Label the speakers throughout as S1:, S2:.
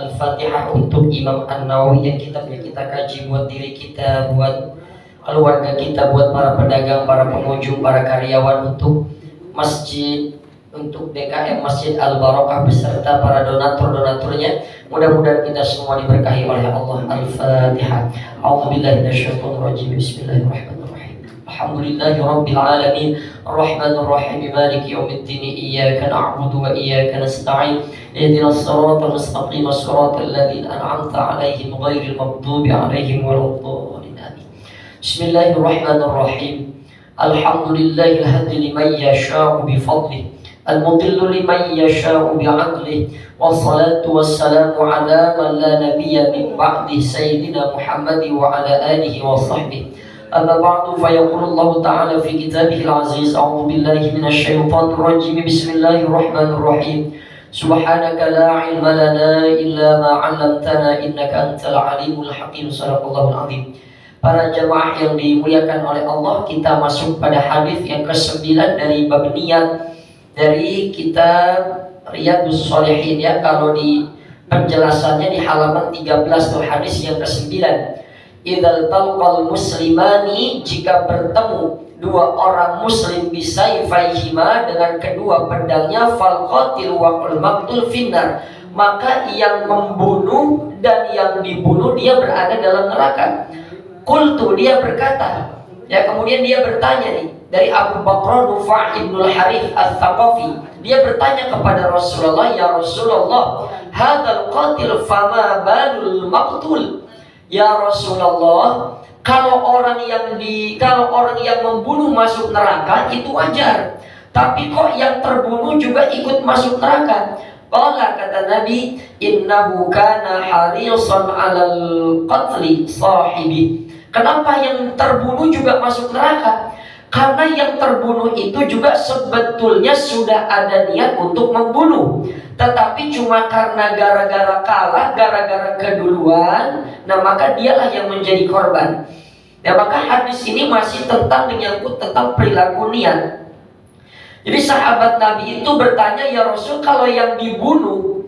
S1: Al-Fatihah untuk Imam An-Nawawi yang kitabnya kita kaji buat diri kita, buat keluarga kita, buat para pedagang, para pengunjung, para karyawan, untuk masjid, untuk DKM Masjid Al-Barakah beserta para donatur-donaturnya. Mudah-mudahan kita semua diberkahi oleh Allah. Al-Fatihah. A'udzubillahi minasyaitonir rajim. Bismillahirrahmanirrahim. Alhamdulillahi rabbil alamin, arrahmanir rahim, maliki yaumiddin, iyyaka na'budu wa iyyaka nasta'in, ihdinas siratal mustaqim, siratal ladzina an'amta 'alaihim ghairil maghdubi 'alaihim waladdallin. Amin. Bismillahirrahmanirrahim. Alhamdulillahil hadi liman yasha'u bi fadlihi, al-mudillu liman yasha'u bi 'adlihi, wassalatu wassalamu ala man la nabiyya min ba'di sayyidina Muhammad wa ala alihi wa sahbihi. Amma ba'du, fa yaqulu Allah ta'ala fi kitabihil aziz, a'udzu billahi minasy syaithanir rajim. Bismillahirrahmanirrahim. Subhanaka la ilma lana illa ma 'allamtana innaka antal alimul hakim. Shadaqallahul azim. Para jemaah yang dimuliakan oleh Allah, kita masuk pada hadis yang ke-9 dari bab niat dari kitab Riyadhus Shalihin, ya. Kalau di penjelasannya di halaman 13 tuh hadis yang ke-9. Idzal talqal muslimani, jika bertemu dua orang muslim bisayfaihima, dengan kedua pedangnya, fal qatil wa maqtul finnar, maka yang membunuh dan yang dibunuh dia berada dalam neraka. Qultu, dia berkata, ya, kemudian dia bertanya nih, dari Abu Bakr Nufai ibnul Harith al-Thaqafi, dia bertanya kepada Rasulullah, ya Rasulullah, hadzal qatil fama balul maqtul. Ya Rasulullah, kalau orang yang membunuh masuk neraka itu wajar, tapi kok yang terbunuh juga ikut masuk neraka? Qala, kata Nabi, innahu kana harisan 'alal qatli sahibi. Kenapa yang terbunuh juga masuk neraka? Karena yang terbunuh itu juga sebetulnya sudah ada niat untuk membunuh, tetapi cuma karena gara-gara kalah, gara-gara keduluan, nah maka dialah yang menjadi korban. Nah, maka hadis ini masih menyangkut tentang perilaku niat. Jadi sahabat Nabi itu bertanya, ya Rasul, kalau yang dibunuh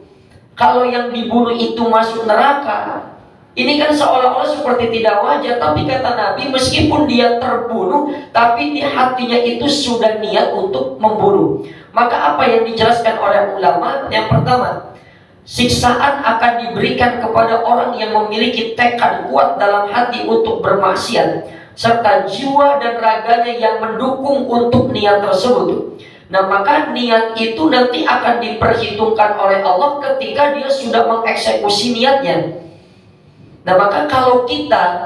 S1: itu masuk neraka, ini kan seolah-olah seperti tidak wajar. Tapi kata Nabi, meskipun dia terbunuh, tapi di hatinya itu sudah niat untuk membunuh. Maka apa yang dijelaskan oleh ulama? Yang pertama, siksaan akan diberikan kepada orang yang memiliki tekad kuat dalam hati untuk bermaksiat, serta jiwa dan raganya yang mendukung untuk niat tersebut. Nah, maka niat itu nanti akan diperhitungkan oleh Allah ketika dia sudah mengeksekusi niatnya. Nah, maka kalau kita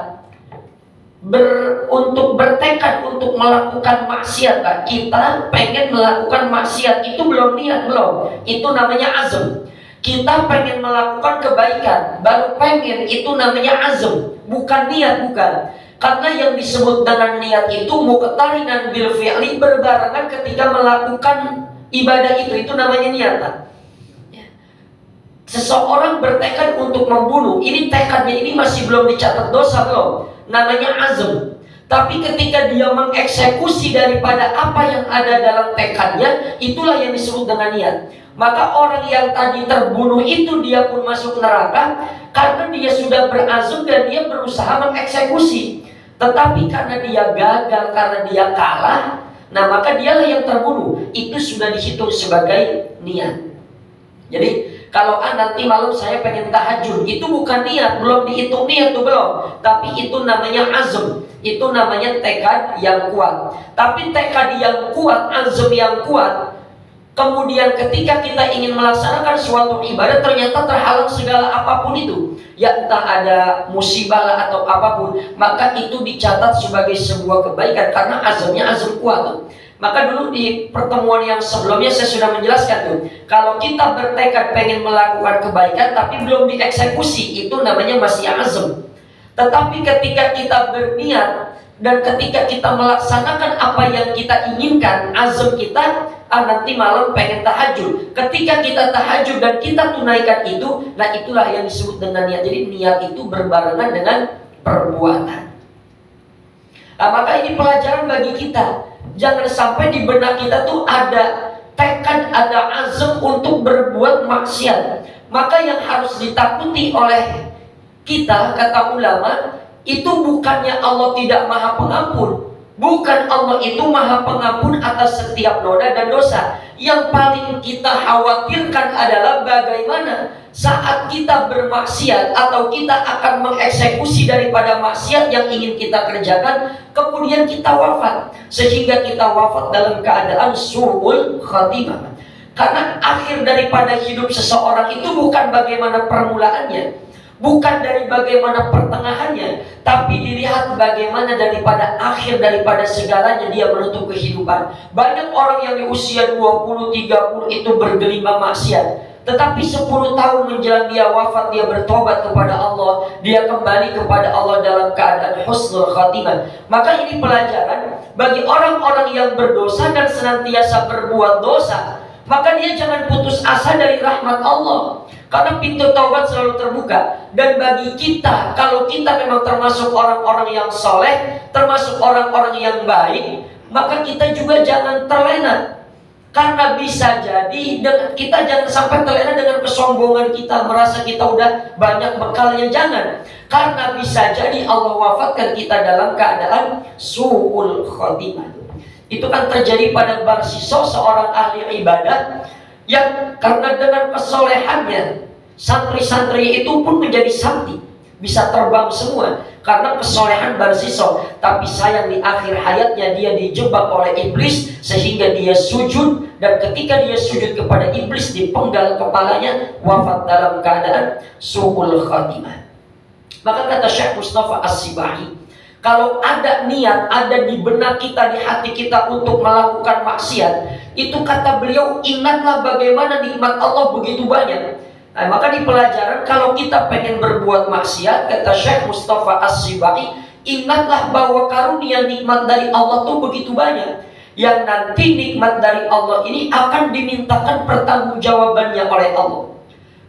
S1: bertekad untuk melakukan maksiat, kita pengen melakukan maksiat, itu belum niat, belum. Itu namanya azam. Kita pengen melakukan kebaikan, baru pengen, itu namanya azam, bukan niat, bukan. Karena yang disebut dengan niat itu muqtarinan bil fi'li, berbarengan ketika melakukan ibadah itu namanya niat. Seseorang bertekad untuk membunuh, ini tekadnya ini masih belum dicatat dosa, belum, namanya azam. Tapi ketika dia mengeksekusi daripada apa yang ada dalam tekadnya, itulah yang disebut dengan niat. Maka orang yang tadi terbunuh itu dia pun masuk neraka karena dia sudah berazam dan dia berusaha mengeksekusi. Tetapi karena dia gagal, karena dia kalah, nah maka dialah yang terbunuh. Itu sudah dihitung sebagai niat. Jadi kalau nanti malam saya pengen tahajud, itu bukan niat, belum dihitung niat tuh, belum. Tapi itu namanya azam, itu namanya tekad yang kuat. Tapi tekad yang kuat, azam yang kuat, kemudian ketika kita ingin melaksanakan suatu ibadah ternyata terhalang segala apapun itu, ya entah ada musibah lah atau apapun, maka itu dicatat sebagai sebuah kebaikan karena azamnya azam kuat. Maka dulu di pertemuan yang sebelumnya saya sudah menjelaskan tuh, kalau kita bertekad pengen melakukan kebaikan tapi belum dieksekusi, itu namanya masih azam. Tetapi ketika kita berniat dan ketika kita melaksanakan apa yang kita inginkan, azam kita, nanti malam pengen tahajud. Ketika kita tahajud dan kita tunaikan itu, nah itulah yang disebut dengan niat. Jadi niat itu berbarengan dengan perbuatan. Nah, maka ini pelajaran bagi kita. Jangan sampai di benak kita tuh ada tekad, ada azam untuk berbuat maksiat. Maka yang harus ditakuti oleh kita, kata ulama, itu bukannya Allah tidak maha pengampun. Bukan Allah itu maha pengampun atas setiap noda dan dosa. Yang paling kita khawatirkan adalah bagaimana saat kita bermaksiat atau kita akan mengeksekusi daripada maksiat yang ingin kita kerjakan, kemudian kita wafat. Sehingga kita wafat dalam keadaan su'ul khatimah. Karena akhir daripada hidup seseorang itu bukan bagaimana permulaannya, bukan dari bagaimana pertengahannya, tapi dilihat bagaimana daripada akhir daripada segalanya dia menutup kehidupan. Banyak orang yang di usia 20-30 itu bergelimang maksiat, tetapi 10 tahun menjelang dia wafat, dia bertobat kepada Allah, dia kembali kepada Allah dalam keadaan husnul khatimah. Maka ini pelajaran bagi orang-orang yang berdosa dan senantiasa berbuat dosa. Maka dia jangan putus asa dari rahmat Allah, karena pintu taubat selalu terbuka. Dan bagi kita, kalau kita memang termasuk orang-orang yang soleh, termasuk orang-orang yang baik, maka kita juga jangan terlena. Karena bisa jadi kita jangan sampai terlena dengan kesombongan kita, merasa kita udah banyak bekalnya. Jangan. Karena bisa jadi Allah wafatkan kita dalam keadaan su'ul khotimah. Itu kan terjadi pada Barsiso, seorang ahli ibadah yang karena dengan kesolehannya santri-santri itu pun menjadi sakti, bisa terbang semua karena kesolehan Barsiso. Tapi sayang di akhir hayatnya dia dijebak oleh iblis sehingga dia sujud, dan ketika dia sujud kepada iblis dipenggal kepalanya, wafat dalam keadaan su'ul khatimah. Maka kata Syekh Mustafa As-Sibahi, kalau ada niat, ada di benak kita, di hati kita untuk melakukan maksiat, itu kata beliau, ingatlah bagaimana nikmat Allah begitu banyak. Nah, maka di pelajaran, kalau kita pengen berbuat maksiat, kata Syekh Mustafa As-Sibai, ingatlah bahwa karunia nikmat dari Allah itu begitu banyak, yang nanti nikmat dari Allah ini akan dimintakan pertanggungjawabannya oleh Allah.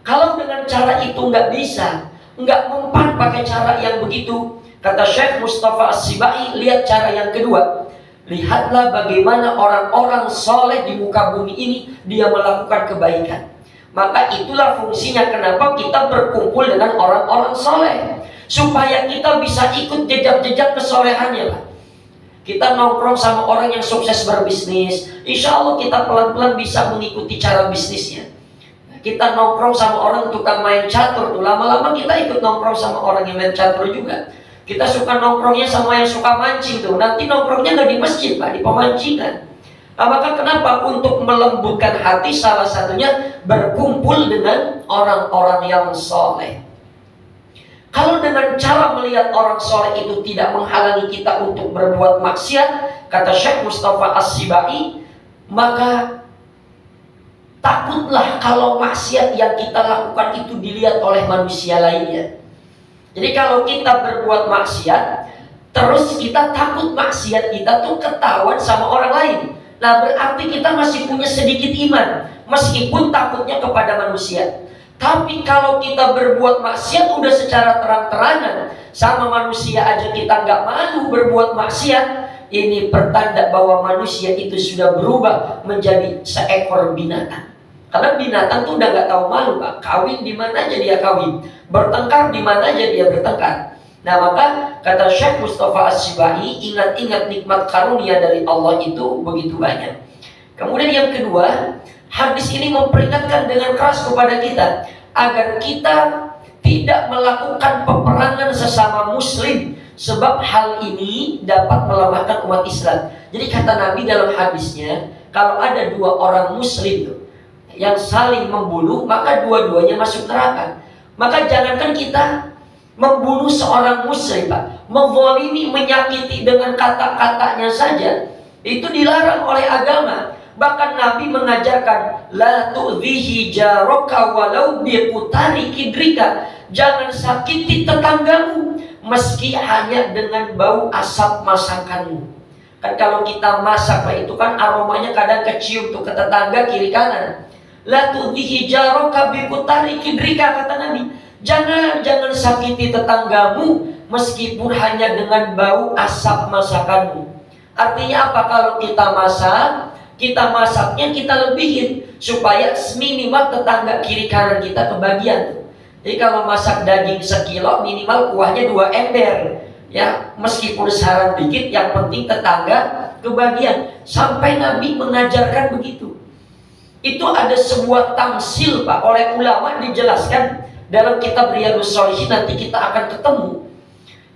S1: Kalau dengan cara itu nggak bisa, nggak mempan pakai cara yang begitu, kata Syekh Mustafa As-Sibai, lihat cara yang kedua. Lihatlah bagaimana orang-orang soleh di muka bumi ini dia melakukan kebaikan. Maka itulah fungsinya kenapa kita berkumpul dengan orang-orang soleh, supaya kita bisa ikut jejak-jejak kesolehannya, Pak. Kita nongkrong sama orang yang sukses berbisnis, insya Allah kita pelan-pelan bisa mengikuti cara bisnisnya. Kita nongkrong sama orang tukang main catur, tuh lama-lama kita ikut nongkrong sama orang yang main catur juga. Kita suka nongkrongnya sama yang suka mancing tuh, nanti nongkrongnya nggak di masjid, Pak, di pemancingan. Nah, maka kenapa? Untuk melembutkan hati, salah satunya berkumpul dengan orang-orang yang soleh. Kalau dengan cara melihat orang soleh itu tidak menghalangi kita untuk berbuat maksiat, kata Syekh Mustafa As-Sibai, maka takutlah kalau maksiat yang kita lakukan itu dilihat oleh manusia lainnya. Jadi kalau kita berbuat maksiat, terus kita takut maksiat kita tuh ketahuan sama orang lain. Nah, berarti kita masih punya sedikit iman, meskipun takutnya kepada manusia. Tapi kalau kita berbuat maksiat udah secara terang-terangan, sama manusia aja kita nggak malu berbuat maksiat, ini pertanda bahwa manusia itu sudah berubah menjadi seekor binatang. Karena binatang tuh udah nggak tahu malu, Pak. Kawin di mana aja dia kawin, bertengkar di mana aja dia bertengkar. Nah, maka kata Syekh Mustafa As-Sibai, ingat-ingat nikmat karunia dari Allah itu begitu banyak. Kemudian yang kedua, hadis ini memperingatkan dengan keras kepada kita agar kita tidak melakukan peperangan sesama muslim, sebab hal ini dapat melemahkan umat Islam. Jadi kata Nabi dalam hadisnya, kalau ada dua orang muslim yang saling membunuh, maka dua-duanya masuk neraka. Maka jangankan kita membunuh seorang muslim, Pak, menzalimi, menyakiti dengan kata-katanya saja, itu dilarang oleh agama. Bahkan Nabi mengajarkan, la tu'dhihi jaraka walau biqutari kidrika, jangan sakiti tetanggamu meski hanya dengan bau asap masakanmu. Kan kalau kita masak, Pak, itu kan aromanya kadang kecium tuh ke tetangga kiri kanan. La tu'dhihi jaraka biqutari kidrika, kata Nabi, jangan sakiti tetanggamu meskipun hanya dengan bau asap masakanmu. Artinya apa? Kalau kita masak, kita masaknya kita lebihin supaya minimal tetangga kiri kanan kita kebagian. Jadi kalau masak daging sekilo minimal kuahnya 2 ember. Ya, meskipun saran dikit, yang penting tetangga kebagian. Sampai Nabi mengajarkan begitu. Itu ada sebuah tamsil Pak, oleh ulama dijelaskan dalam kitab Riyadhus Shalihin, nanti kita akan ketemu.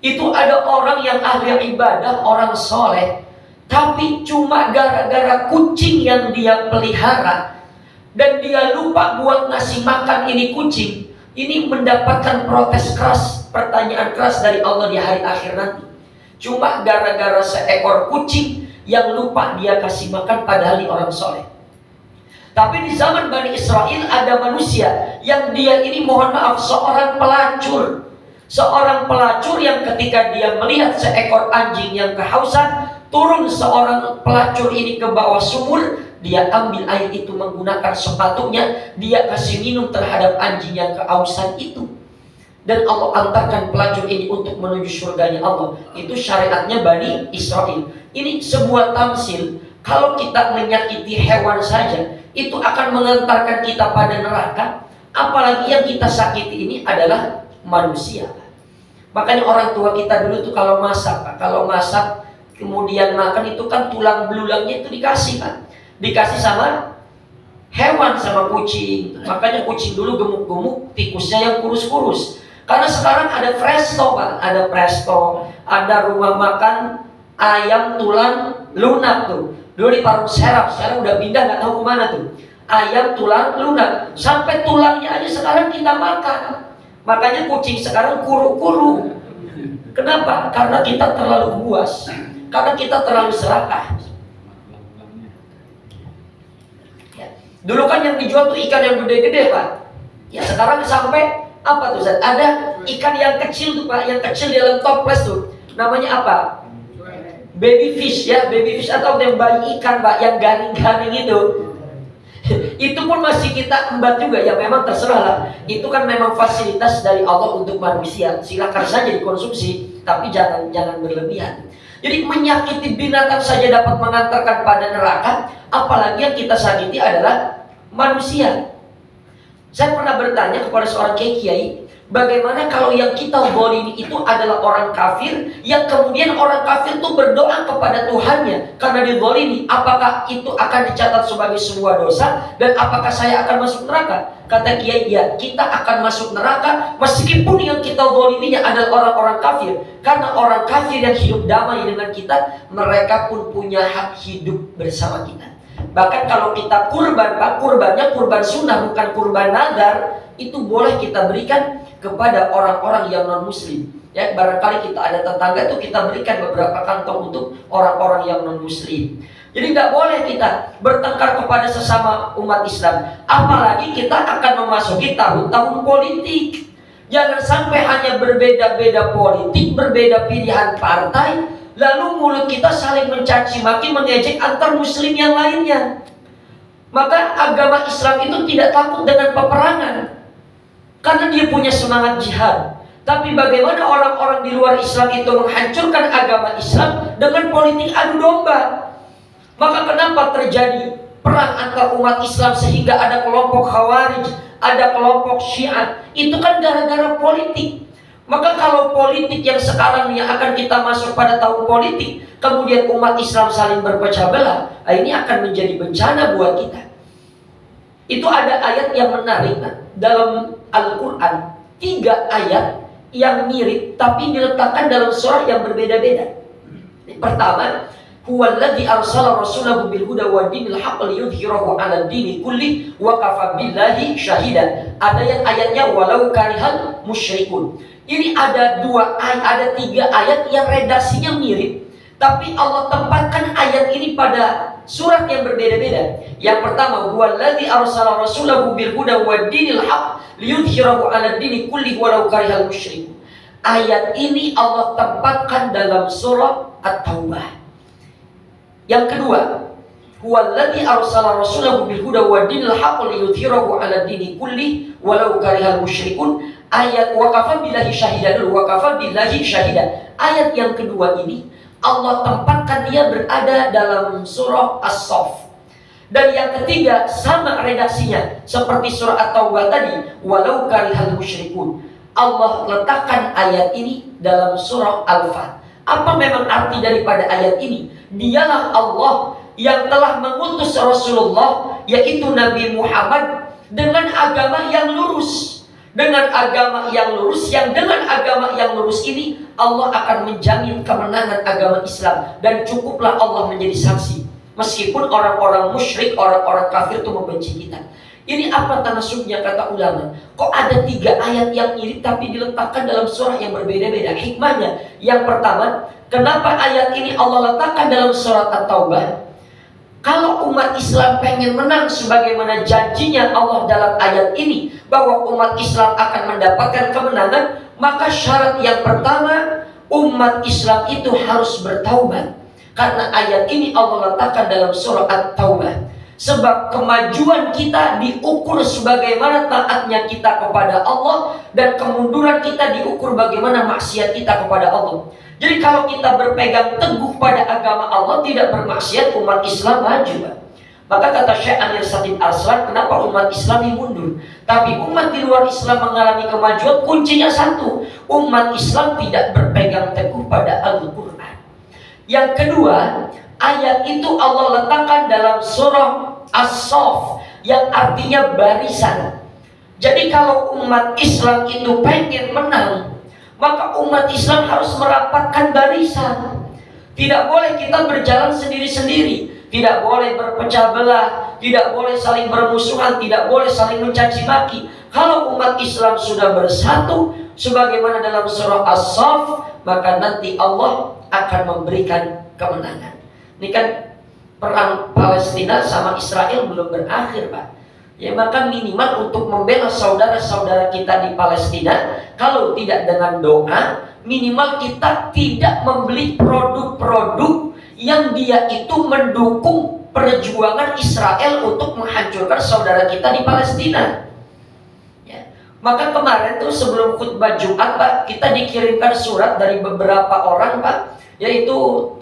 S1: Itu ada orang yang ahli ibadah, orang soleh, tapi cuma gara-gara kucing yang dia pelihara dan dia lupa buat ngasih makan ini kucing, ini mendapatkan protes keras, pertanyaan keras dari Allah di hari akhir nanti. Cuma gara-gara seekor kucing yang lupa dia kasih makan padahal dia orang soleh. Tapi di zaman Bani Israel ada manusia yang dia ini, mohon maaf, seorang pelacur. Seorang pelacur yang ketika dia melihat seekor anjing yang kehausan, turun seorang pelacur ini ke bawah sumur, dia ambil air itu menggunakan sepatunya, dia kasih minum terhadap anjing yang kehausan itu. Dan Allah antarkan pelacur ini untuk menuju surganya Allah. Itu syariatnya Bani Israel. Ini sebuah tamsil. Kalau kita menyakiti hewan saja, itu akan mengantarkan kita pada neraka. Apalagi yang kita sakiti ini adalah manusia. Makanya orang tua kita dulu tuh kalau masak, Pak, kalau masak kemudian makan itu kan tulang belulangnya itu dikasih, Pak. Dikasih sama hewan, sama kucing. Makanya kucing dulu gemuk-gemuk, tikusnya yang kurus-kurus. Karena sekarang ada presto, Pak. Ada presto, ada rumah makan ayam tulang lunak tuh. Dulu di Parung Serap, sekarang udah pindah nggak tahu kemana tuh. Ayam tulang lunak, sampai tulangnya aja sekarang kita makan. Makanya kucing sekarang kuru-kuru. Kenapa? Karena kita terlalu buas, karena kita terlalu serakah. Ya. Dulu kan yang dijual tuh ikan yang gede-gede, Pak. Ya sekarang sampai apa tuh, Zat? Ada ikan yang kecil tuh, Pak, yang kecil di dalam toples tuh. Namanya apa? Baby fish, ya, baby fish, atau yang bayi ikan, Pak, yang garing-garing itu. Itu pun masih kita embat juga, ya memang terserah lah. Itu kan memang fasilitas dari Allah untuk manusia. Silakan saja dikonsumsi, tapi jangan berlebihan. Jadi menyakiti binatang saja dapat mengantarkan pada neraka, apalagi yang kita sakiti adalah manusia. Saya pernah bertanya kepada seorang kiai, bagaimana kalau yang kita zalimi itu adalah orang kafir, yang kemudian orang kafir itu berdoa kepada Tuhannya karena dizalimi, apakah itu akan dicatat sebagai sebuah dosa dan apakah saya akan masuk neraka? Kata kiai, ya, kita akan masuk neraka meskipun yang kita zaliminya adalah orang-orang kafir, karena orang kafir yang hidup damai dengan kita, mereka pun punya hak hidup bersama kita. Bahkan kalau kita kurban, Pak, kurbannya kurban sunnah, bukan kurban nazar, itu boleh kita berikan kepada orang-orang yang non muslim. Ya, barangkali kita ada tetangga itu kita berikan beberapa kantong untuk orang-orang yang non muslim. Jadi nggak boleh kita bertengkar kepada sesama umat Islam. Apalagi kita akan memasuki tahun-tahun politik. Jangan sampai hanya berbeda-beda politik, berbeda pilihan partai, lalu mulut kita saling mencaci maki, mengejek antar muslim yang lainnya. Maka agama Islam itu tidak takut dengan peperangan, karena dia punya semangat jihad. Tapi bagaimana orang-orang di luar Islam itu menghancurkan agama Islam dengan politik adu domba? Maka kenapa terjadi perang antar umat Islam sehingga ada kelompok Khawarij, ada kelompok Syiah? Itu kan gara-gara politik. Maka kalau politik yang sekarang yang akan kita masuk pada tahun politik, kemudian umat Islam saling berpecah belah, ini akan menjadi bencana buat kita. Itu ada ayat yang menarik dalam Al-Quran, 3 ayat yang mirip tapi diletakkan dalam surah yang berbeda-beda. Pertama, huwallazi arsala rasulahu bil huda wa dinil haqq liyudhhirahu 'ala dini kulli wa kafa billahi syahidan. Ada yang ayatnya walau karihal musyrikun. Ini ada 3 ayat yang redaksinya mirip, tapi Allah tempatkan ayat ini pada surat yang berbeda-beda. Yang pertama, huwallazi arsala rasulahu bil huda wa dinil haqq liyudhhirahu 'ala dini kulli walau karihal musyrikun. Ayat ini Allah tempatkan dalam surah At-Taubah. Yang kedua, huwallazi arsala rasulahu bil huda wa dinil haqq liyudhhirahu 'ala dini kulli walau karihal musyrikun. Ayat waqafa billahi syahidan, waqafa billahi syahidan. Ayat yang kedua ini Allah tempatkan dia berada dalam surah As-Saff. Dan yang ketiga sama redaksinya seperti surah At-Taubah tadi, walau karihal musyrikun. Allah letakkan ayat ini dalam surah Al-Fat. Apa memang arti daripada ayat ini? Dialah Allah yang telah mengutus Rasulullah, yaitu Nabi Muhammad, dengan agama yang lurus. Dengan agama yang lurus, yang dengan agama yang lurus ini Allah akan menjamin kemenangan agama Islam. Dan cukuplah Allah menjadi saksi. Meskipun orang-orang musyrik, orang-orang kafir itu membenci kita. Ini apa tanasubnya kata ulama? Kok ada 3 ayat yang mirip tapi diletakkan dalam surah yang berbeda-beda? Hikmahnya, yang pertama, kenapa ayat ini Allah letakkan dalam surat At-Taubah? Kalau umat Islam pengen menang sebagaimana janjinya Allah dalam ayat ini, bahwa umat Islam akan mendapatkan kemenangan, maka syarat yang pertama, umat Islam itu harus bertaubat. Karena ayat ini Allah letakkan dalam surah At-Taubah. Sebab kemajuan kita diukur sebagaimana taatnya kita kepada Allah, dan kemunduran kita diukur bagaimana maksiat kita kepada Allah. Jadi kalau kita berpegang teguh pada agama Allah, tidak bermaksiat, umat Islam maju. Maka kata Syekh Amir Satib Arslan, kenapa umat Islam ini mundur? Tapi umat di luar Islam mengalami kemajuan, kuncinya satu, umat Islam tidak berpegang teguh pada Al-Quran. Yang kedua, ayat itu Allah letakkan dalam surah As-Saff, yang artinya barisan. Jadi kalau umat Islam itu pengen menang, maka umat Islam harus merapatkan barisan. Tidak boleh kita berjalan sendiri-sendiri, tidak boleh berpecah belah, tidak boleh saling bermusuhan, tidak boleh saling mencaci maki. Kalau umat Islam sudah bersatu sebagaimana dalam surah As-Saff, maka nanti Allah akan memberikan kemenangan. Ini kan perang Palestina sama Israel belum berakhir, Pak. Ya, maka minimal untuk membela saudara-saudara kita di Palestina, kalau tidak dengan doa, minimal kita tidak membeli produk-produk yang dia itu mendukung perjuangan Israel untuk menghancurkan saudara kita di Palestina. Ya. Maka kemarin tuh sebelum khutbah Jumat, Pak, kita dikirimkan surat dari beberapa orang, Pak, yaitu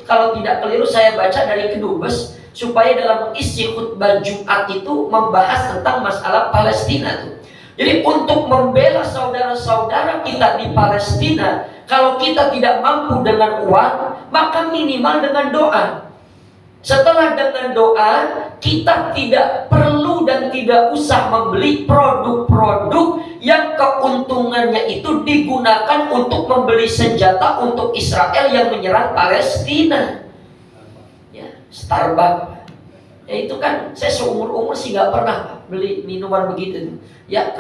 S1: kalau tidak keliru saya baca dari Kedubes, supaya dalam isi khutbah Jumat itu membahas tentang masalah Palestina tuh. Jadi untuk membela saudara-saudara kita di Palestina, kalau kita tidak mampu dengan uang, maka minimal dengan doa. Setelah dengan doa, kita tidak perlu dan tidak usah membeli produk-produk yang keuntungannya itu digunakan untuk membeli senjata untuk Israel yang menyerang Palestina. Ya, Starbucks. Ya itu kan saya seumur-umur sih nggak pernah beli minuman begitu. Ya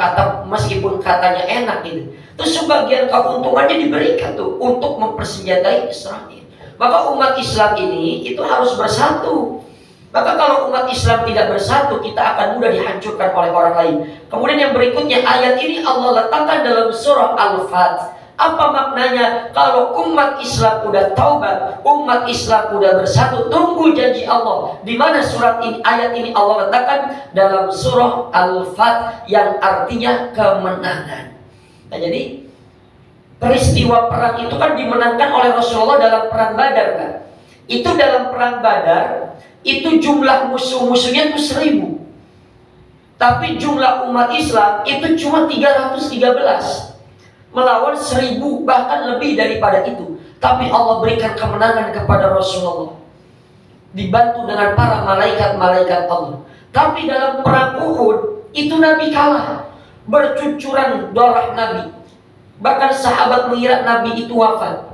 S1: meskipun katanya enak gitu. Terus sebagian keuntungannya diberikan tuh untuk mempersenjatai Israel. Maka umat Islam ini itu harus bersatu. Maka kalau umat Islam tidak bersatu, kita akan mudah dihancurkan oleh orang lain. Kemudian yang berikutnya, ayat ini Allah letakkan dalam surah Al-Fat. Apa maknanya? Kalau umat Islam udah taubat, umat Islam udah bersatu, tunggu janji Allah. Di mana surat ini, ayat ini Allah letakkan dalam surah Al-Fat, yang artinya kemenangan. Nah, jadi peristiwa perang itu kan dimenangkan oleh Rasulullah dalam perang Badar, kan? Itu dalam perang Badar, itu jumlah musuh-musuhnya itu 1000. Tapi jumlah umat Islam itu cuma 313. Melawan 1000, bahkan lebih daripada itu. Tapi Allah berikan kemenangan kepada Rasulullah, dibantu dengan para malaikat-malaikat Allah. Tapi dalam perang Uhud, itu Nabi kalah. Bercucuran darah Nabi. Bahkan sahabat mengira Nabi itu wafat.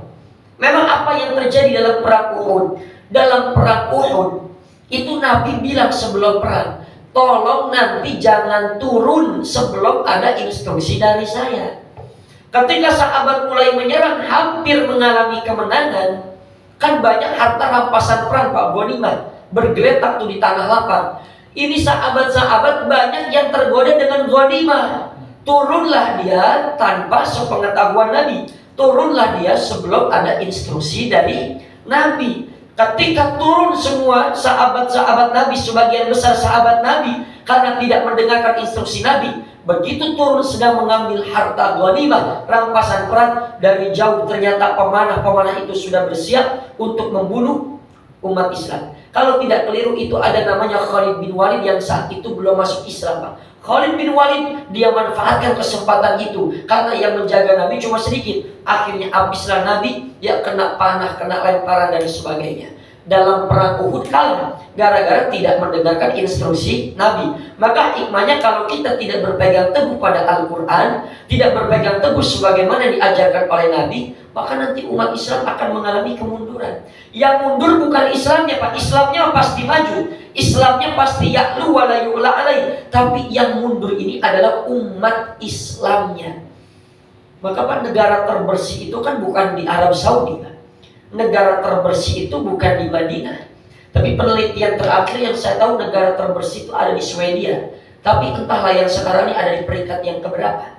S1: Memang apa yang terjadi dalam perang Uhud? Dalam perang Uhud, itu Nabi bilang sebelum perang, tolong nanti jangan turun sebelum ada instruksi dari saya. Ketika sahabat mulai menyerang, hampir mengalami kemenangan, kan banyak harta rampasan perang, Pak, ghanimah, bergeletak tuh di tanah lapang. Ini sahabat-sahabat banyak yang tergoda dengan ghanimah. Turunlah dia tanpa sepengetahuan Nabi. Turunlah dia sebelum ada instruksi dari Nabi. Ketika turun semua sahabat-sahabat Nabi, sebagian besar sahabat Nabi, karena tidak mendengarkan instruksi Nabi, begitu turun sedang mengambil harta ghanimah, rampasan perang, dari jauh ternyata pemanah-pemanah itu sudah bersiap untuk membunuh umat Islam. Kalau tidak keliru itu ada namanya Khalid bin Walid yang saat itu belum masuk Islam, Pak. Khalid bin Walid dia manfaatkan kesempatan itu karena yang menjaga Nabi cuma sedikit. Akhirnya habislah Nabi, dia kena panah, kena lemparan dan sebagainya. Dalam perang Uhud kalah gara-gara tidak mendengarkan instruksi Nabi. Maka hikmahnya kalau kita tidak berpegang teguh pada Al-Quran, tidak berpegang teguh sebagaimana diajarkan oleh Nabi, maka nanti umat Islam akan mengalami kemunduran. Yang mundur bukan Islamnya, Pak. Islamnya pasti maju, Islamnya pasti ya'lu wa la yu'la alaih. Tapi yang mundur ini adalah umat Islamnya. Maka Pak, negara terbersih itu kan bukan di Arab Saudi, Pak. Negara terbersih itu bukan di Madinah. Tapi penelitian terakhir yang saya tahu negara terbersih itu ada di Swedia. Tapi entahlah yang sekarang ini ada di peringkat yang keberapa.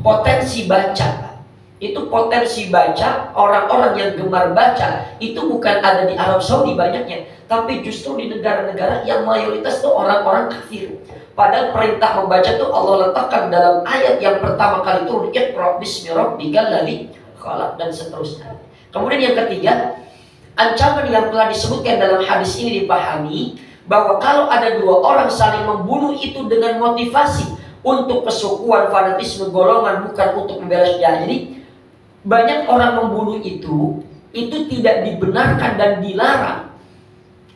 S1: Potensi baca, Pak. Itu potensi baca, orang-orang yang gemar baca itu bukan ada di Arab Saudi banyaknya, tapi justru di negara-negara yang mayoritas itu orang-orang kafir. Padahal perintah membaca itu Allah letakkan dalam ayat yang pertama kali turun, Iqra bismi rabbikal ladzi khalaq, dan seterusnya. Kemudian yang ketiga, ancaman yang telah disebutkan dalam hadis ini dipahami bahwa kalau ada dua orang saling membunuh itu dengan motivasi untuk kesukuan, fanatisme, golongan, bukan untuk membela sejarah. Jadi banyak orang membunuh itu tidak dibenarkan dan dilarang.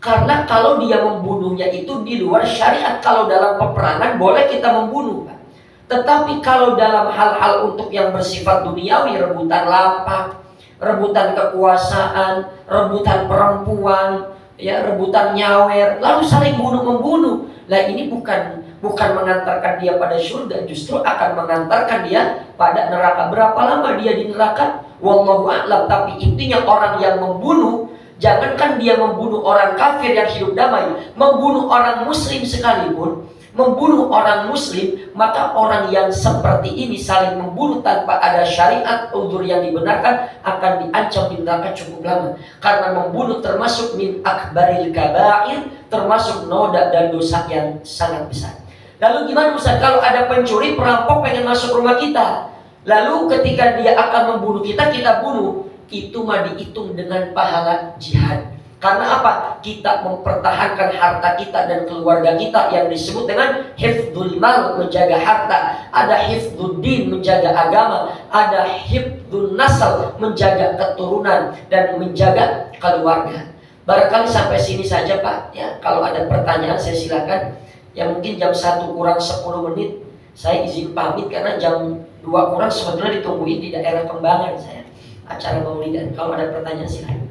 S1: Karena kalau dia membunuhnya itu di luar syariat. Kalau dalam peperangan boleh kita membunuh, Pak. Tetapi kalau dalam hal-hal untuk yang bersifat duniawi, rebutan lapak, rebutan kekuasaan, rebutan perempuan, ya, rebutan nyawer, lalu saling bunuh-membunuh. Lah ini bukan mengantarkan dia pada surga, justru akan mengantarkan dia pada neraka. Berapa lama dia di neraka? Wallahu a'lam. Tapi intinya orang yang membunuh, jangankan dia membunuh orang kafir yang hidup damai, membunuh orang muslim sekalipun, membunuh orang muslim, maka orang yang seperti ini saling membunuh tanpa ada syariat uzur yang dibenarkan akan diancam di neraka cukup lama. Karena membunuh termasuk min akbaril kabair, termasuk noda dan dosa yang sangat besar. Lalu gimana Ustaz kalau ada pencuri, perampok pengen masuk rumah kita, lalu ketika dia akan membunuh kita, kita bunuh, itu mah dihitung dengan pahala jihad. Karena apa? Kita mempertahankan harta kita dan keluarga kita yang disebut dengan hifdzul mal, menjaga harta. Ada hifdzul din, menjaga agama. Ada hifdzul nasal, menjaga keturunan dan menjaga keluarga. Barangkali sampai sini saja, Pak. Ya, kalau ada pertanyaan saya silakan. Ya mungkin jam 1 kurang 10 menit saya izin pamit karena jam 2 kurang sebetulnya ditungguin di daerah Kembangan saya. Acara maulidan. Kalau ada pertanyaan silakan.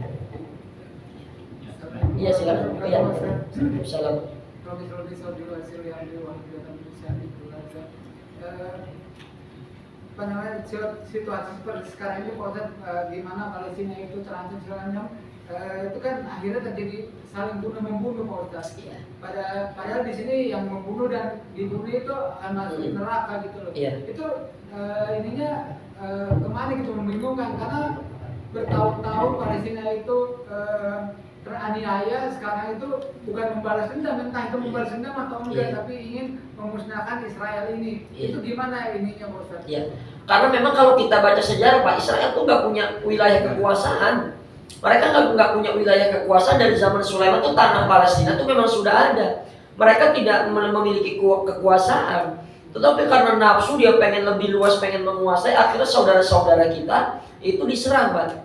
S1: Iya silakan. Iya. Salam.
S2: Apa namanya, situasi seperti sekarang ini gimana Palestina itu terancam segala macam, itu kan akhirnya terjadi saling bunuh-membunuh, Pak Ustaz.
S1: Iya.
S2: Padahal di sini yang membunuh dan dibunuh itu akan masuk neraka gitu loh.
S1: Iya.
S2: Itu ininya kemana gitu, membingungkan karena bertahun-tahun Palestina itu teraniaya, sekarang itu bukan membalas dendam, entah itu membalas dendam atau enggak, tapi ingin memusnahkan Israel ini. Itu gimana ininya, Pak Ustaz?
S1: Iya. Karena memang kalau kita baca sejarah, Pak, Israel tuh nggak punya wilayah kekuasaan. Mereka nggak punya wilayah kekuasaan. Dari zaman Sulaiman tuh tanah Palestina tuh memang sudah ada. Mereka tidak memiliki kekuasaan. Tetapi karena nafsu dia pengen lebih luas, pengen menguasai, akhirnya saudara-saudara kita itu diserang, Pak.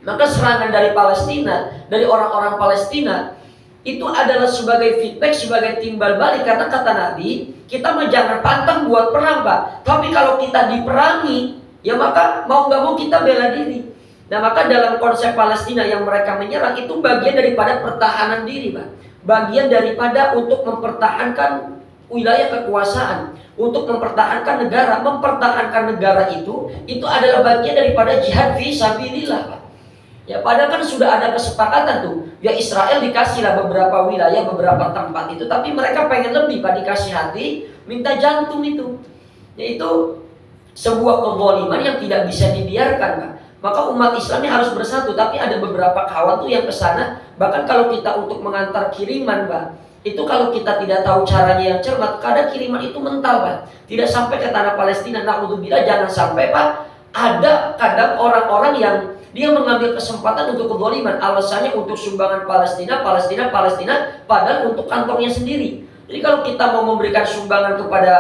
S1: Maka serangan dari Palestina, dari orang-orang Palestina itu adalah sebagai feedback, sebagai timbal balik. Karena kata Nabi, kita mah jangan pantang buat perang, Pak. Tapi kalau kita diperangi, ya maka mau nggak mau kita bela diri. Nah maka dalam konsep Palestina yang mereka menyerang itu bagian daripada pertahanan diri, Pak. Bagian daripada untuk mempertahankan wilayah kekuasaan, untuk mempertahankan negara. Mempertahankan negara itu adalah bagian daripada jihad fi sabilillah, Pak. Ya padahal kan sudah ada kesepakatan tuh. Ya Israel dikasihlah beberapa wilayah, beberapa tempat itu, tapi mereka pengen lebih, Pak. Dikasih hati, minta jantung itu. Yaitu sebuah kezaliman yang tidak bisa dibiarkan, Pak. Maka umat Islam ini harus bersatu. Tapi ada beberapa kawan tuh yang kesana. Bahkan kalau kita untuk mengantar kiriman, Pak, itu kalau kita tidak tahu caranya yang cermat, kadang kiriman itu mental, Pak. Tidak sampai ke tanah Palestina. Na'udzubillah, jangan sampai, Pak. Ada kadang orang-orang yang Dia mengambil kesempatan untuk kezaliman, alasannya untuk sumbangan Palestina, padahal untuk kantongnya sendiri. Jadi kalau kita mau memberikan sumbangan kepada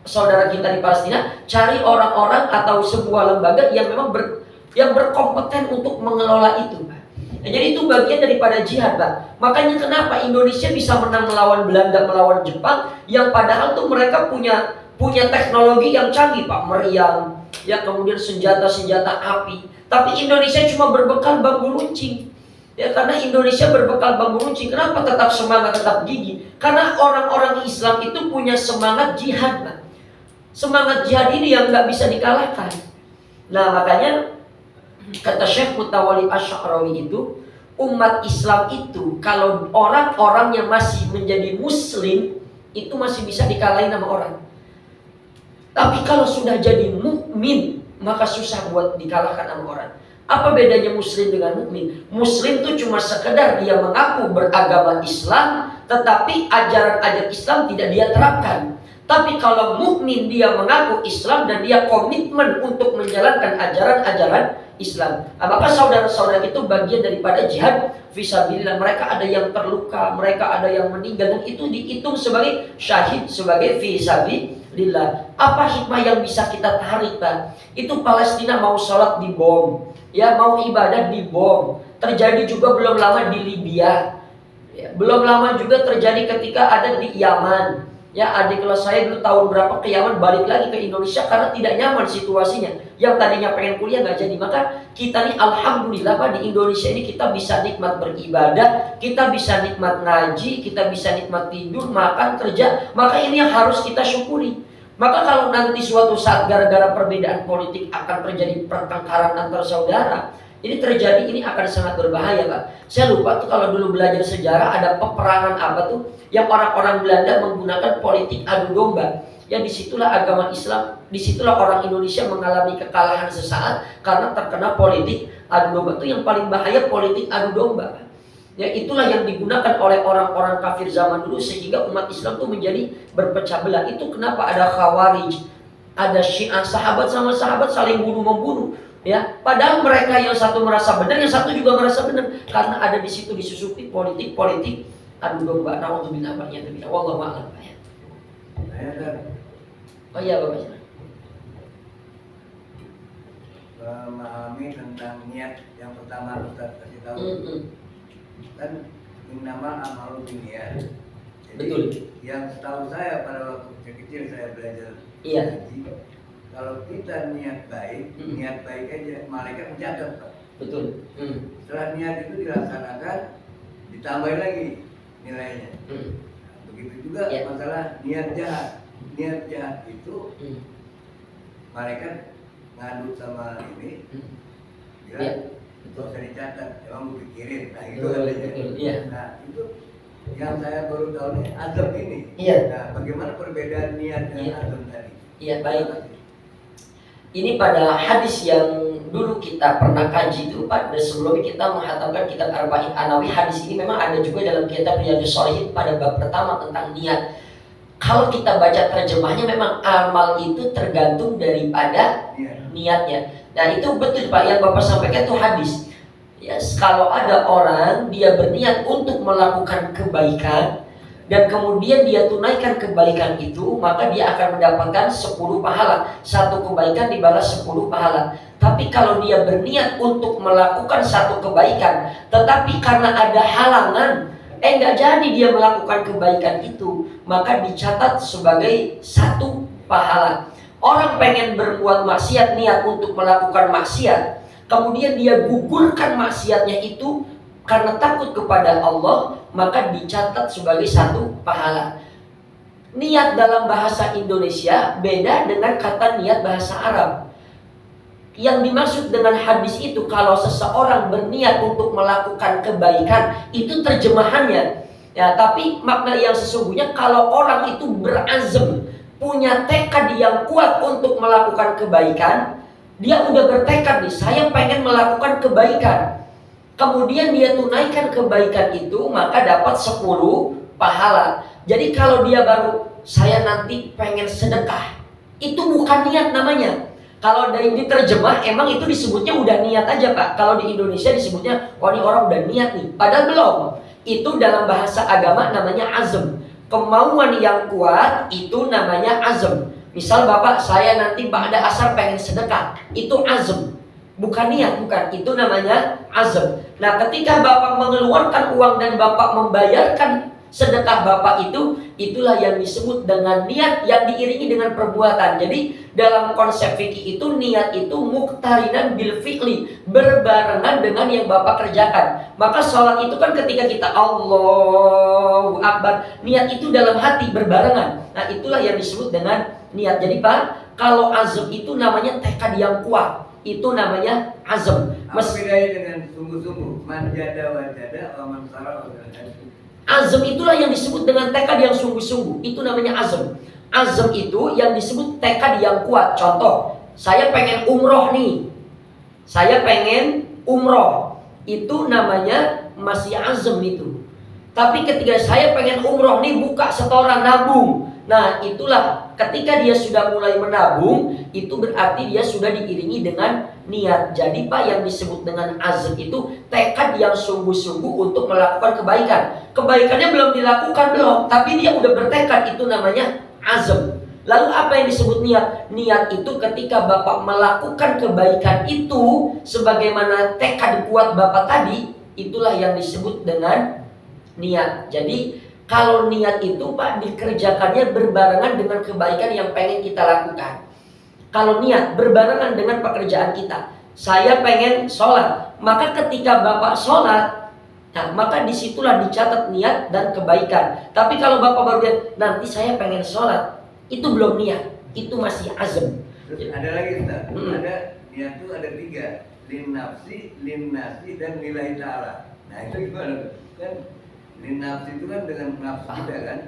S1: saudara kita di Palestina, cari orang-orang atau sebuah lembaga yang memang yang berkompeten untuk mengelola itu, Pak. Nah, jadi itu bagian daripada jihad, Pak. Makanya kenapa Indonesia bisa menang melawan Belanda, melawan Jepang, yang padahal tuh mereka punya teknologi yang canggih, Pak, meriam, ya, kemudian senjata api. Tapi Indonesia cuma berbekal bambu runcing. Ya, karena Indonesia berbekal bambu runcing. Kenapa tetap semangat, tetap gigih? Karena orang-orang Islam itu punya semangat jihad, Pak. Semangat jihad ini yang nggak bisa dikalahkan. Nah, makanya kata Syekh Mutawalli Asy-Sya'rawi itu, umat Islam itu kalau orang-orangnya masih menjadi muslim, itu masih bisa dikalahin sama orang. Tapi kalau sudah jadi mukmin, maka susah buat dikalahkan sama orang. Apa bedanya muslim dengan mukmin? Muslim itu cuma sekedar dia mengaku beragama Islam, tetapi ajaran-ajaran Islam tidak dia terapkan. Tapi kalau mukmin dia mengaku Islam dan dia komitmen untuk menjalankan ajaran-ajaran Islam. Maka saudara-saudara itu bagian daripada jihad fisabilillah. Mereka ada yang terluka, mereka ada yang meninggal, dan itu dihitung sebagai syahid, sebagai fisabilillah. Apa hikmah yang bisa kita tarik, Pak? Itu Palestina mau sholat dibom, ya, mau ibadah dibom. Terjadi juga belum lama di Libya, ya, belum lama juga terjadi ketika ada di Yaman. Ya, adik kelas saya dulu tahun berapa ke Yaman, balik lagi ke Indonesia karena tidak nyaman situasinya. Yang tadinya pengen kuliah nggak jadi. Maka kita nih alhamdulillah, Pak, di Indonesia ini kita bisa nikmat beribadah, kita bisa nikmat ngaji, kita bisa nikmat tidur, makan, kerja. Maka ini yang harus kita syukuri. Maka kalau nanti suatu saat gara-gara perbedaan politik akan terjadi pertengkaran antar saudara, ini terjadi, ini akan sangat berbahaya, Pak. Saya lupa tuh kalau dulu belajar sejarah ada peperangan apa tuh yang orang-orang Belanda menggunakan politik adu domba. Ya, disitulah agama Islam, disitulah orang Indonesia mengalami kekalahan sesaat karena terkena politik adu domba. Itu yang paling bahaya, politik adu domba, Pak. Ya, itulah yang digunakan oleh orang-orang kafir zaman dulu sehingga umat Islam itu menjadi berpecah belah. Itu kenapa ada Khawarij, ada Syiah, sahabat sama sahabat saling bunuh-membunuh. Ya, padahal mereka yang satu merasa benar, yang satu juga merasa benar, karena ada di situ disusupi politik adu domba. Nauzubillah min dzalik. Wallahu a'lam. Oh iya, Bapak.
S3: Memahami tentang niat yang pertama Ustaz kasih tahu. Kan innamal a'malu binniyat. Jadi
S1: betul.
S3: Yang setahu saya pada waktu kecil saya belajar
S1: haji,
S3: kalau kita niat baik aja malaikat mencatat, Pak.
S1: Betul.
S3: Setelah niat itu dilaksanakan, ditambah lagi nilainya. Begitu juga masalah niat jahat. Niat jahat itu malaikat ngadu sama ini, bilang nggak usah dicatat, emang gue pikirin, nah gitu katanya. Nah itu yang saya baru tahu nih azab ini. Nah, bagaimana perbedaan niat dan azab tadi? Iya, baik.
S1: Ini pada hadis yang dulu kita pernah kaji itu, Pak, dan sebelumnya kita menghatamkan kitab Arba'in Anawi. Hadis ini memang ada juga dalam kitab Riyadhus Shalihin pada bab pertama tentang niat. Kalau kita baca terjemahnya memang amal itu tergantung daripada niatnya. Nah, itu betul, Pak, yang Bapak sampaikan itu hadis. Ya, kalau ada orang dia berniat untuk melakukan kebaikan dan kemudian dia tunaikan kebaikan itu, maka dia akan mendapatkan 10 pahala. Satu kebaikan dibalas 10 pahala. Tapi kalau dia berniat untuk melakukan satu kebaikan, tetapi karena ada halangan, nggak jadi dia melakukan kebaikan itu, maka dicatat sebagai 1 pahala. Orang pengen berbuat maksiat, niat untuk melakukan maksiat, kemudian dia gugurkan maksiatnya itu karena takut kepada Allah, maka dicatat sebagai 1 pahala. Niat dalam bahasa Indonesia beda dengan kata niat bahasa Arab. Yang dimaksud dengan hadis itu, kalau seseorang berniat untuk melakukan kebaikan, itu terjemahannya. Ya, tapi makna yang sesungguhnya kalau orang itu berazam, punya tekad yang kuat untuk melakukan kebaikan, dia udah bertekad nih, saya pengen melakukan kebaikan. Kemudian dia tunaikan kebaikan itu, maka dapat 10 pahala. Jadi kalau dia baru, saya nanti pengen sedekah, itu bukan niat namanya. Kalau dari diterjemah emang itu disebutnya udah niat aja Pak. Kalau di Indonesia disebutnya oh ini orang udah niat nih. Padahal belum. Itu dalam bahasa agama namanya azm. Kemauan yang kuat itu namanya azm. Misal Bapak saya nanti ba'da asar pengen sedekah, itu azm. Bukan niat, bukan. Itu namanya azm. Nah, ketika Bapak mengeluarkan uang dan Bapak membayarkan sedekah Bapak itu, itulah yang disebut dengan niat yang diiringi dengan perbuatan. Jadi dalam konsep fikih itu niat itu muqtarinan bil fi'li, berbarengan dengan yang Bapak kerjakan. Maka sholat itu kan ketika kita Allahu Akbar, niat itu dalam hati berbarengan. Nah, itulah yang disebut dengan niat. Jadi Pak, kalau azm itu namanya tekad yang kuat. Itu namanya azm.
S3: Apa bedanya dengan sungguh-sungguh? Man jada wa jada wa man sara wa jada.
S1: Azm itulah yang disebut dengan tekad yang sungguh-sungguh. Itu namanya azm. Azm itu yang disebut tekad yang kuat. Contoh, saya pengen umroh nih. Saya pengen umroh. Itu namanya masih azm itu. Tapi ketika saya pengen umroh nih, buka setoran nabung. Nah, itulah ketika dia sudah mulai menabung, itu berarti dia sudah diiringi dengan niat. Jadi Pak, yang disebut dengan azm itu tekad yang sungguh-sungguh untuk melakukan kebaikan. Kebaikannya belum dilakukan belum, tapi dia udah bertekad, itu namanya azm. Lalu apa yang disebut niat? Niat itu ketika Bapak melakukan kebaikan itu sebagaimana tekad kuat Bapak tadi, itulah yang disebut dengan niat. Jadi kalau niat itu Pak dikerjakannya berbarengan dengan kebaikan yang pengen kita lakukan. Kalau niat berbarengan dengan pekerjaan kita, saya pengen sholat, maka ketika Bapak sholat, nah maka disitulah dicatat niat dan kebaikan. Tapi kalau Bapak baru bilang nanti saya pengen sholat, itu belum niat, itu masih azm.
S3: Terus ada lagi Ustaz, ada niat itu ada 3, lin nafsi, lin nasi, dan lillahi ta'ala. Nah itu gimana? Kan lin nafsi itu kan dengan nafsu kita kan.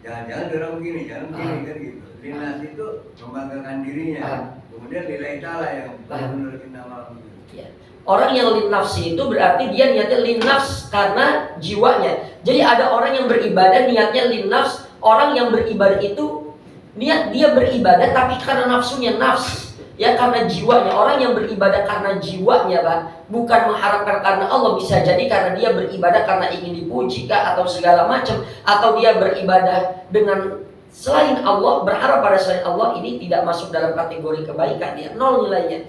S3: Jangan-jangan orang begini, jangan begini kan gitu. Lin nafsi itu membanggakan dirinya. Kemudian lillahi ta'ala yang benar-benar kita malam gitu.
S1: Ya. Orang yang lin nafsi itu berarti dia niatnya lin nafs karena jiwanya. Jadi ada orang yang beribadah niatnya lin nafs. Orang yang beribadah itu niat dia beribadah tapi karena nafsunya, nafs. Ya, karena jiwanya. Orang yang beribadah karena jiwanya Pak, bukan mengharapkan karena Allah. Bisa jadi karena dia beribadah karena ingin dipuji kah, atau segala macam, atau dia beribadah dengan selain Allah, berharap pada selain Allah. Ini tidak masuk dalam kategori kebaikan, dia nol nilainya.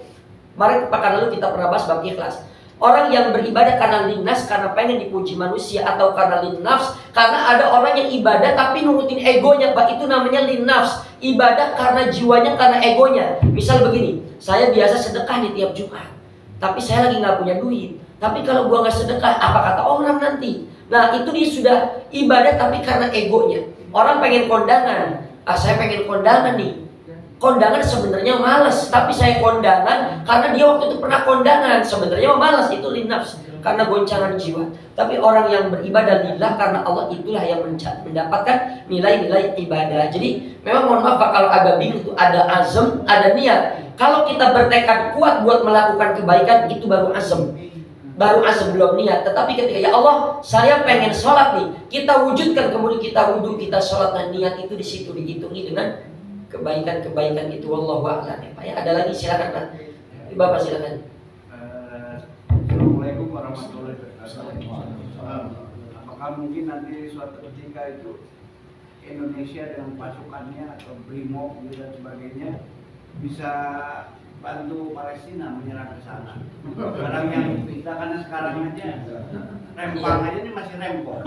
S1: Mari pekan lalu kita pernah bahas bab ikhlas. Orang yang beribadah karena linnas, karena pengen dipuji manusia, atau karena linnafs, karena ada orang yang ibadah tapi nurutin egonya Pak, itu namanya linnafs. Ibadah karena jiwanya, karena egonya. Misal begini, saya biasa sedekah di tiap Jumat, tapi saya lagi nggak punya duit. Tapi kalau gua nggak sedekah, apa kata orang nanti? Nah, itu dia sudah ibadah tapi karena egonya. Orang pengen kondangan, saya pengen kondangan nih. Kondangan sebenarnya malas, tapi saya kondangan karena dia waktu itu pernah kondangan. Sebenarnya malas, itu linnafs, karena goncangan jiwa. Tapi orang yang beribadah lillah karena Allah, itulah yang mendapatkan nilai-nilai ibadah. Jadi memang mohon maaf Pak, kalau agak bingung itu ada azam, ada niat. Kalau kita bertekad kuat buat melakukan kebaikan, itu baru azam. Baru azam, belum niat. Tetapi ketika ya Allah, saya pengen sholat nih, kita wujudkan, kemudian kita wudhu, kita sholat, dan niat itu di situ dihitungi dengan kebaikan-kebaikan itu. Wallahu a'lam ya Pak. Ya, ada lagi silakan Pak. Bapak silakan.
S4: Assalamualaikum warahmatullahi wabarakatuh. Apakah mungkin nanti suatu ketika itu Indonesia dengan pasukannya atau BRIMOB dan sebagainya bisa bantu Palestina menyerang ke sana? Sekarang yang kita, karena sekarang aja rempang aja ini masih rempong.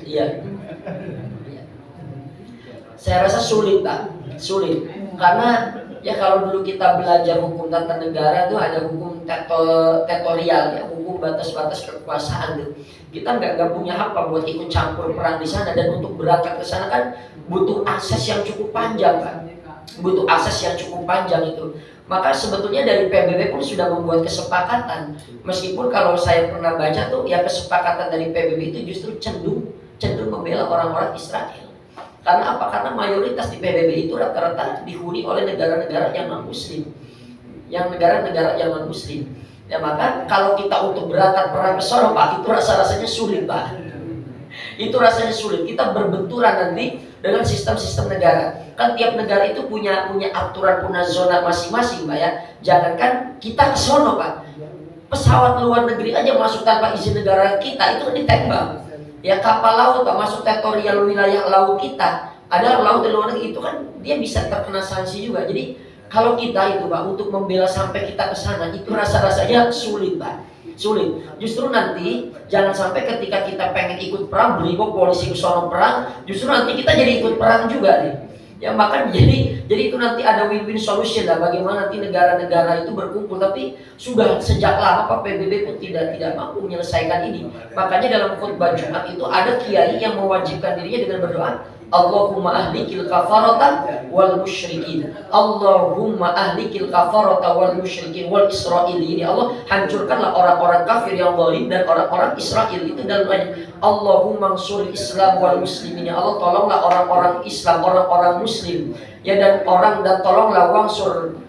S1: Iya. Saya rasa sulit Pak, sulit. Karena ya kalau dulu kita belajar hukum tata negara tuh ada hukum teritorial ya, hukum batas-batas kekuasaan tuh. Kita nggak punya hak Pak buat ikut campur perang di sana, dan untuk berangkat ke sana kan butuh akses yang cukup panjang Pak. Butuh akses yang cukup panjang itu. Maka sebetulnya dari PBB pun sudah membuat kesepakatan. Meskipun kalau saya pernah baca tuh ya, kesepakatan dari PBB itu justru cenderung membela orang-orang Israel. Karena apa? Karena mayoritas di PBB itu rata-rata dihuni oleh negara-negara yang non-muslim, yang negara-negara yang non-muslim. Ya, maka kalau kita untuk berangkat perang ke sana Pak, itu rasanya sulit Pak. Itu rasanya sulit. Kita berbenturan nanti dengan sistem-sistem negara. Kan tiap negara itu punya aturan, punya zona masing-masing, Pak ya. Jangankan kita ke sono, Pak. Pesawat luar negeri aja masuk tanpa izin negara kita itu ditembak. Ya kapal laut Pak masuk teritorial wilayah laut kita. Ada laut di luar negeri itu kan dia bisa terkena sanksi juga. Jadi kalau kita itu Pak untuk membela sampai kita ke sana itu rasa-rasanya sulit Pak. Sulit. Justru nanti jangan sampai ketika kita pengen ikut perang, beribu polisi ke sono perang, justru nanti kita jadi ikut perang juga nih. Ya maka jadi itu nanti ada win-win solution lah bagaimana nanti negara-negara itu berkumpul, tapi sudah sejak lama Pak PBB pun tidak mampu menyelesaikan ini. Makanya dalam khutbah Jumat itu ada kiai yang mewajibkan dirinya dengan berdoa, Allahumma ahlikil kafarata wal musyrikin. Allahumma ahlikil kafarata wal musyrikin wal israili. Ini Allah hancurkanlah orang-orang kafir yang zalim dan orang-orang Israel. Itu dalam ayat Allahumma ansur Islam wal muslimin. Ya Allah tolonglah orang-orang Islam, orang-orang muslim. Ya dan tolonglah wangsur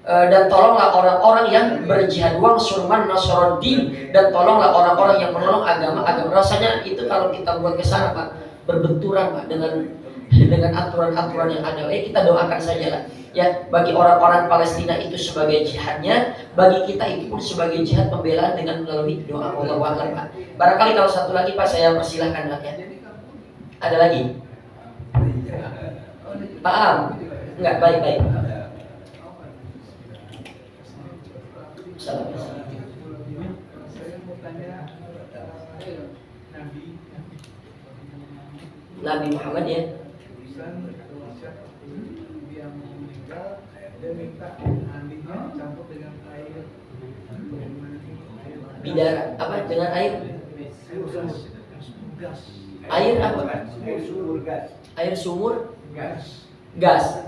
S1: dan tolonglah orang-orang yang berjihad, wangsur man nasruddin, dan tolonglah orang-orang yang menolong agama. Rasanya itu kalau kita buat ke sana Pak, berbenturan Pak dengan aturan-aturan yang ada. Kita doakan saja lah ya, bagi orang-orang Palestina itu sebagai jihadnya, bagi kita itu pun sebagai jihad pembelaan dengan melalui doa. Wallahu a'lam Pak. Barangkali kalau satu lagi Pak saya persilahkan Pak ya. Ada lagi? Pak Am? Enggak, baik. Salam. Nabi Muhammad ya. Bidara apa dengan air? Air apa? Air sumur? Gas.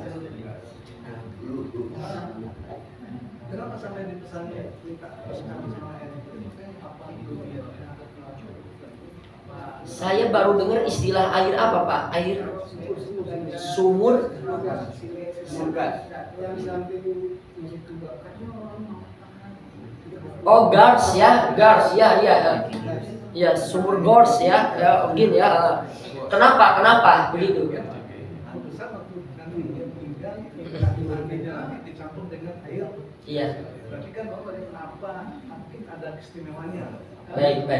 S4: Kenapa sampai di pesannya minta sama air itu?
S1: Saya baru dengar istilah air apa Pak? Air sumur gas. Oh gars ya, ya sumur gors ya, mungkin ya. Kenapa begitu? Iya.
S4: Berarti kan kenapa mungkin ada keistimewanya.
S1: Baik.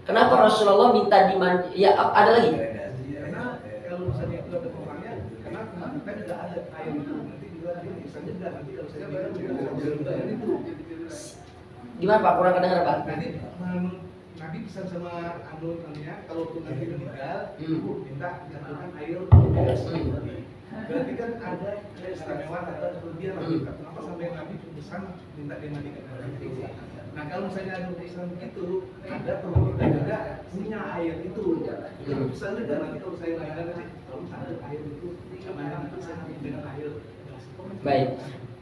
S1: Kenapa Rasulullah minta dimandi? Ya ada lagi.
S4: Karena kalau misalnya itu ada orangnya, kenapa kan tidak ada air itu, nanti juga bisa juga nanti kalau saya bilang juga air itu.
S1: Gimana Pak? Kurang kedengar Pak?
S4: Nanti Nabi pesan sama anunya, kalau tuh nanti meninggal, minta dicampurkan air. Berarti kan ada keistimewaan atau kelebihan. Kenapa sampai Nabi pesan minta dimandikan air? Nah kalau misalnya ada urusan itu, ada teman kita juga punya air itu. Bisa juga nanti kalau saya nanya nanti kalau ada air itu, gimana nanti saya dengan air.
S1: Baik.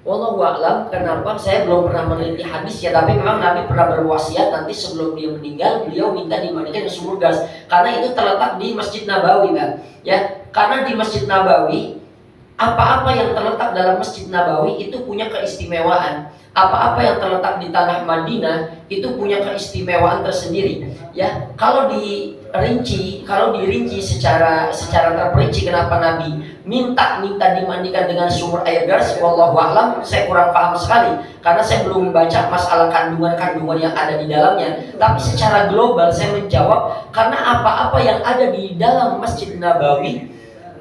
S1: Wallahu a'lam. Kenapa saya belum pernah meneliti hadis ya, tapi memang Nabi pernah berwasiat nanti sebelum dia meninggal beliau minta dimandikan ke sumur gas, karena itu terletak di Masjid Nabawi kan. Ya, karena di Masjid Nabawi apa-apa yang terletak dalam Masjid Nabawi itu punya keistimewaan. Apa-apa yang terletak di tanah Madinah itu punya keistimewaan tersendiri. Ya, kalau dirinci secara terperinci kenapa Nabi minta dimandikan dengan sumur air gas, wallahu a'lam, saya kurang paham sekali karena saya belum membaca masalah kandungan yang ada di dalamnya. Tapi secara global saya menjawab karena apa-apa yang ada di dalam Masjid Nabawi,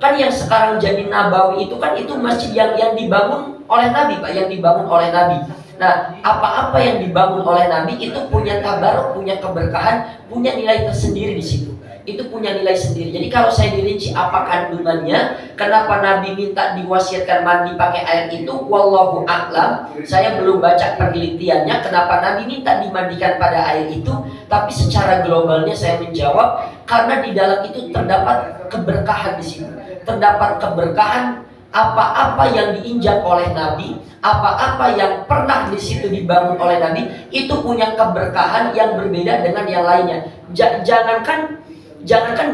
S1: kan yang sekarang jadi Nabawi itu kan itu masjid yang dibangun oleh Nabi Pak, yang dibangun oleh Nabi. Nah, apa-apa yang dibangun oleh Nabi itu punya tabaruk, punya keberkahan, punya nilai tersendiri di situ. Itu punya nilai sendiri. Jadi kalau saya dirinci apa kandungannya, kenapa Nabi minta diwasiatkan mandi pakai air itu, wallahu a'lam. Saya belum baca penelitiannya kenapa Nabi minta dimandikan pada air itu, tapi secara globalnya saya menjawab karena di dalam itu terdapat keberkahan di situ. Terdapat keberkahan apa-apa yang diinjak oleh Nabi, apa-apa yang pernah di situ dibangun oleh Nabi, itu punya keberkahan yang berbeda dengan yang lainnya. Jangankan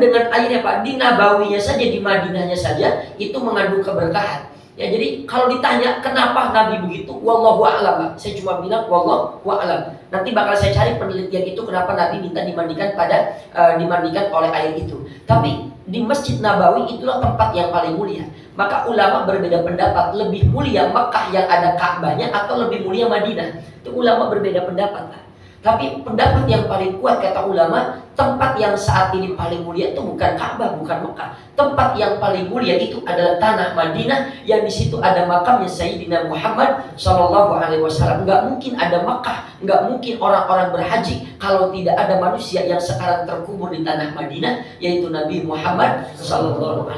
S1: dengan airnya Pak, di Nabawinya saja, di Madinahnya saja itu mengandung keberkahan. Ya, jadi kalau ditanya kenapa Nabi begitu, wallahu a'lam Pak. Saya cuma bilang wallahu a'lam. Nanti bakal saya cari penelitian itu kenapa Nabi minta dimandikan oleh air itu. Tapi di Masjid Nabawi itulah tempat yang paling mulia. Maka ulama berbeda pendapat, lebih mulia Mekah yang ada Ka'bahnya atau lebih mulia Madinah. Itu ulama berbeda pendapat. Tapi pendapat yang paling kuat kata ulama, tempat yang saat ini paling mulia itu bukan Ka'bah, bukan Mekah. Tempat yang paling mulia itu adalah tanah Madinah, yang di situ ada makamnya Sayyidina Muhammad SAW. Nggak mungkin ada Mekah, nggak mungkin orang-orang berhaji kalau tidak ada manusia yang sekarang terkubur di tanah Madinah, yaitu Nabi Muhammad SAW.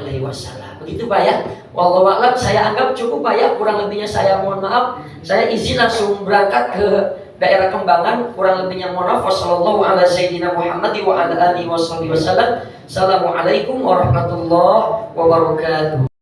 S1: Begitu Pak ya. Wallahu a'lam, saya anggap cukup Pak ya. Kurang lebihnya saya mohon maaf. Saya izin langsung berangkat ke daerah Kembangan, kurang lebihnya mohon maaf. Wassalamualaikum warahmatullahi wabarakatuh.